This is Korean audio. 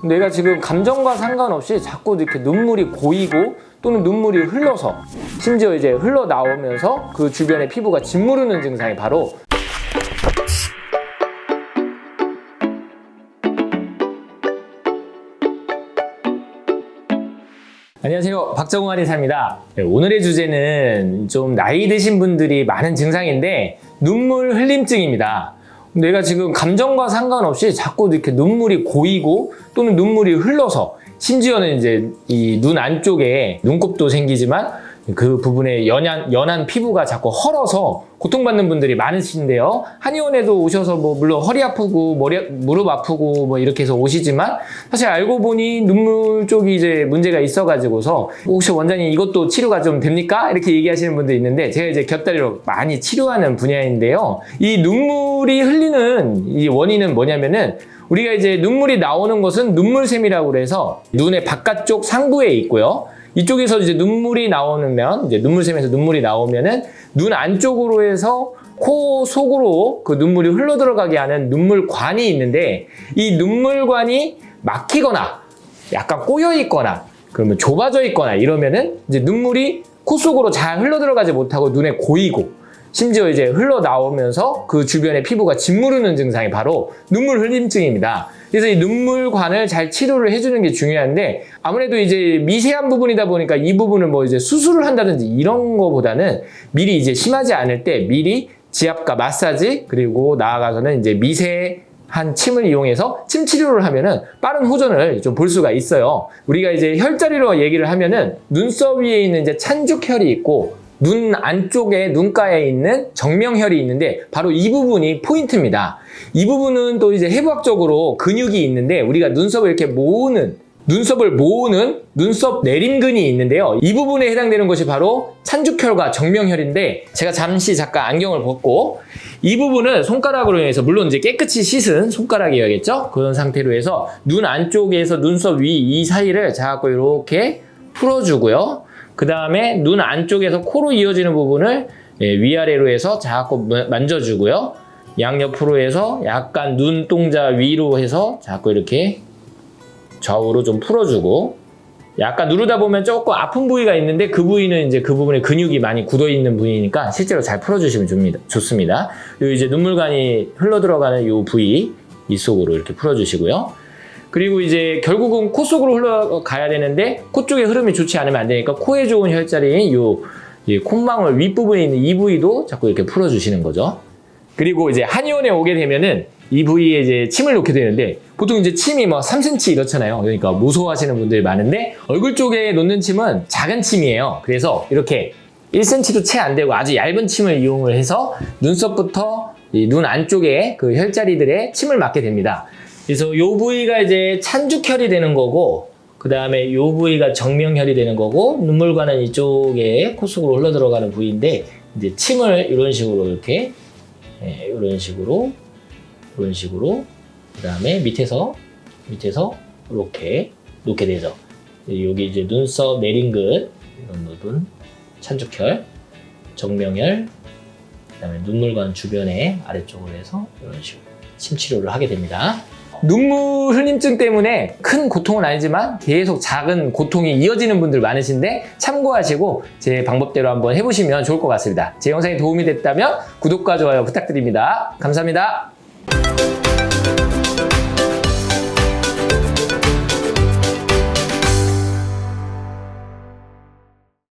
내가 지금 감정과 상관없이 자꾸 이렇게 눈물이 고이고 또는 눈물이 흘러서 심지어 이제 흘러나오면서 그 주변에 피부가 짓무르는 증상이 바로 안녕하세요, 박정우 한의사입니다. 오늘의 주제는 좀 나이 드신 분들이 많은 증상인데 눈물 흘림증입니다. 내가 지금 감정과 상관없이 자꾸 이렇게 눈물이 고이고 또는 눈물이 흘러서 심지어는 이제 이 눈 안쪽에 눈곱도 생기지만 그 부분에 연한 피부가 자꾸 헐어서 고통받는 분들이 많으신데요. 한의원에도 오셔서 물론 허리 아프고 무릎 아프고 이렇게 해서 오시지만 사실 알고 보니 눈물 쪽이 이제 문제가 있어가지고서 혹시 원장님 이것도 치료가 좀 됩니까? 이렇게 얘기하시는 분들이 있는데 제가 이제 곁다리로 많이 치료하는 분야인데요. 이 눈물이 흘리는 이 원인은 뭐냐면은 우리가 이제 눈물이 나오는 것은 눈물샘이라고 그래서 눈의 바깥쪽 상부에 있고요. 이쪽에서 이제 눈물이 나오면 이제 눈물샘에서 눈물이 나오면은 눈 안쪽으로 해서 코 속으로 그 눈물이 흘러 들어가게 하는 눈물관이 있는데 이 눈물관이 막히거나 약간 꼬여 있거나 그러면 좁아져 있거나 이러면은 이제 눈물이 코 속으로 잘 흘러 들어가지 못하고 눈에 고이고 심지어 이제 흘러나오면서 그 주변에 피부가 짓무르는 증상이 바로 눈물 흘림증입니다. 그래서 이 눈물관을 잘 치료를 해주는 게 중요한데 아무래도 이제 미세한 부분이다 보니까 이 부분을 이제 수술을 한다든지 이런 거보다는 미리 이제 심하지 않을 때 미리 지압과 마사지 그리고 나아가서는 이제 미세한 침을 이용해서 침 치료를 하면은 빠른 호전을 좀 볼 수가 있어요. 우리가 이제 혈자리로 얘기를 하면은 눈썹 위에 있는 이제 찬죽혈이 있고 눈 안쪽에 눈가에 있는 정명혈이 있는데 바로 이 부분이 포인트입니다. 이 부분은 또 이제 해부학적으로 근육이 있는데 우리가 눈썹을 이렇게 눈썹을 모으는 눈썹 내림근이 있는데요. 이 부분에 해당되는 것이 바로 찬죽혈과 정명혈인데 제가 잠시 잠깐 안경을 벗고 이 부분은 손가락으로 인해서 물론 이제 깨끗이 씻은 손가락이어야겠죠? 그런 상태로 해서 눈 안쪽에서 눈썹 위 이 사이를 자꾸 이렇게 풀어주고요. 그 다음에 눈 안쪽에서 코로 이어지는 부분을 위아래로 해서 자꾸 만져주고요. 양옆으로 해서 약간 눈동자 위로 해서 자꾸 이렇게 좌우로 좀 풀어주고 약간 누르다 보면 조금 아픈 부위가 있는데 그 부위는 이제 그 부분에 근육이 많이 굳어 있는 부위니까 실제로 잘 풀어주시면 좋습니다. 요 이제 눈물관이 흘러 들어가는 이 부위 이쪽으로 이렇게 풀어주시고요. 그리고 이제 결국은 코 속으로 흘러가야 되는데 코 쪽에 흐름이 좋지 않으면 안 되니까 코에 좋은 혈자리인 이 콧망울 윗부분에 있는 이 부위도 자꾸 이렇게 풀어주시는 거죠. 그리고 이제 한의원에 오게 되면은 이 부위에 이제 침을 놓게 되는데 보통 이제 침이 3cm 이렇잖아요. 그러니까 무서워하시는 분들이 많은데 얼굴 쪽에 놓는 침은 작은 침이에요. 그래서 이렇게 1cm도 채 안 되고 아주 얇은 침을 이용을 해서 눈썹부터 이 눈 안쪽에 그 혈자리들의 침을 맞게 됩니다. 그래서 요 부위가 이제 찬죽혈이 되는 거고 그 다음에 요 부위가 정명혈이 되는 거고 눈물관은 이쪽에 코 속으로 흘러 들어가는 부위인데 이제 침을 이런 식으로 이렇게 이런 식으로 그 다음에 밑에서 이렇게 놓게 되죠. 여기 이제 눈썹 내림근 이런 부분 찬죽혈, 정명혈, 그 다음에 눈물관 주변에 아래쪽으로 해서 이런 식으로 침 치료를 하게 됩니다. 눈물 흘림증 때문에 큰 고통은 아니지만 계속 작은 고통이 이어지는 분들 많으신데 참고하시고 제 방법대로 한번 해보시면 좋을 것 같습니다. 제 영상이 도움이 됐다면 구독과 좋아요 부탁드립니다. 감사합니다.